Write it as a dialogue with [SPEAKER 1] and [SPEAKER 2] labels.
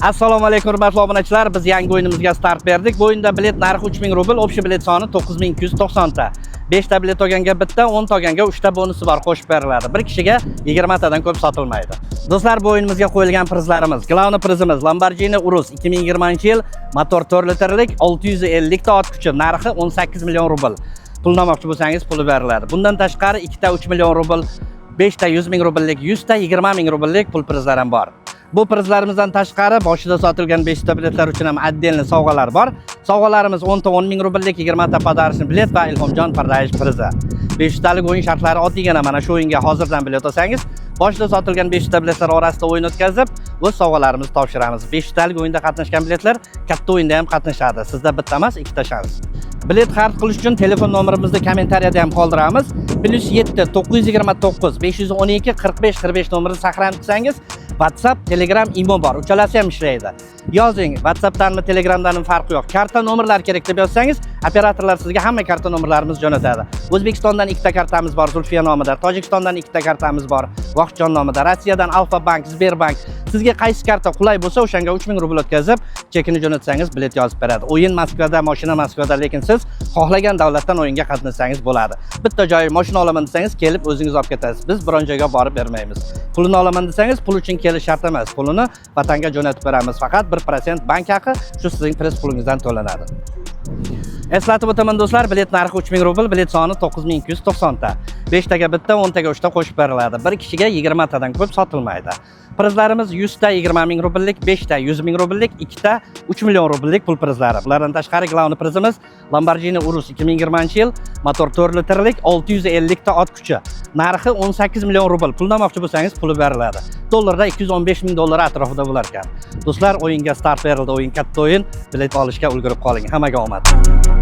[SPEAKER 1] Assalomu alaykum hurmatli obunachilar. Biz yangi o'yinimizga start berdik. Bu o'yinda bilet narxi 3000 rubl, общий bilet soni 9290 ta. 5 ta bilet olganga bitta, 10 ta olganga 3 ta bonusi bor qo'shib beriladi. Bir kishiga 20 tadan ko'p sotilmaydi. Do'stlar, bu o'yinimizga qo'yilgan prizlarimiz. Glавный prizimiz Lamborghini Urus 2020-yil, motor 4 litrlik, 650 ta ot kuchi, narxi 18 million rubl. Pul olmoqchi bo'lsangiz puli beriladi. Bundan tashqari 2 ta 3 million rubl, 5 ta 100 ming rubllik, 100 ta 20 ming rubllik pul prizlar ham bor. Bu prizlarimizdan tashqari boshida sotilgan 5 ta biletlar uchun ham отдельный sovg'alar bor. Sovg'alarimiz 10 ta 10 ming rubllik, 20 ta pодарочный bilet va Ilhomjon Pardayev prizi. 500 talik o'yin shartlari oddiygina mana shu o'yinga hozirdan bilet olsangiz, boshida sotilgan 500 ta biletlar orasida o'yin o'tkazib, o'z sovg'alarimizni topshiramiz. 500 talik o'yinda qatnashgan biletlar katta o'yinda ham qatnashadi. Sizda bitta emas, ikkita shans. Bilet xarid qilish uchun telefon nomerimizni kommentariyada ham qoldiramiz. +7 929 512 45 45 nomerini saqlanib qilsangiz, WhatsApp, Telegram, Imo bor. Uchalasi ham ishlaydi. Yozing, WhatsAppdanmi, Telegramdanmi farqi yo'q. Karta nomerlar kerak deb yozsangiz, operatorlar sizga hamma karta nomerlarimizni jo'natadi. O'zbekistondan 2 ta kartamiz bor, Zulfiya nomida, Tojikistondan 2 ta kartamiz bor, Vohidjon nomida, Rossiyadan Alfa Bank, Sberbank. Sizga qaysi karta qulay bo'lsa, o'shanga 3000 rubl o'tkazib, chekini jo'natsangiz bilet yozib beradi. O'yin Moskvada, mashina Moskvada, lekin siz xohlagan davlatdan o'yinga qatnashsangiz bo'ladi. Bitta joy mashina olaman desangiz, kelib o'zingiz olib ketasiz. Biz biron joyga borib bermaymiz. Pulini olaman desangiz, pul uchun kelish shart emas. Pulini vatanga jo'natib beramiz. Faqat 1% bank haqi shu sizning press pulingizdan to'lanadi. Eslatib o'taman do'stlar, bilet narxi 3000 rubl, bilet soni 9290 ta. 5 taga bitta, 10 taga 3 ta qo'shib beriladi. Bir kishiga 20 tadan ko'p sotilmaydi. Prizlarimiz 100 ta 20 ming rubllik, 5 ta 100 ming rubllik, 2 ta 3 million rubllik pul prizlari. Bulardan tashqari glавный prizimiz Lamborghini Urus 2020-yil, motor 4 litrlik, 650 ta ot kuchi. Narxi 18 million rubl. Pul olmoqchi bo'lsangiz puli beriladi. Dollarda 215 ming dollar atrofida bo'lar ekan. Do'stlar, o'yinga start berildi. O'yin katta o'yin. Bilet olishga ulgurib qoling. Hammaga omad.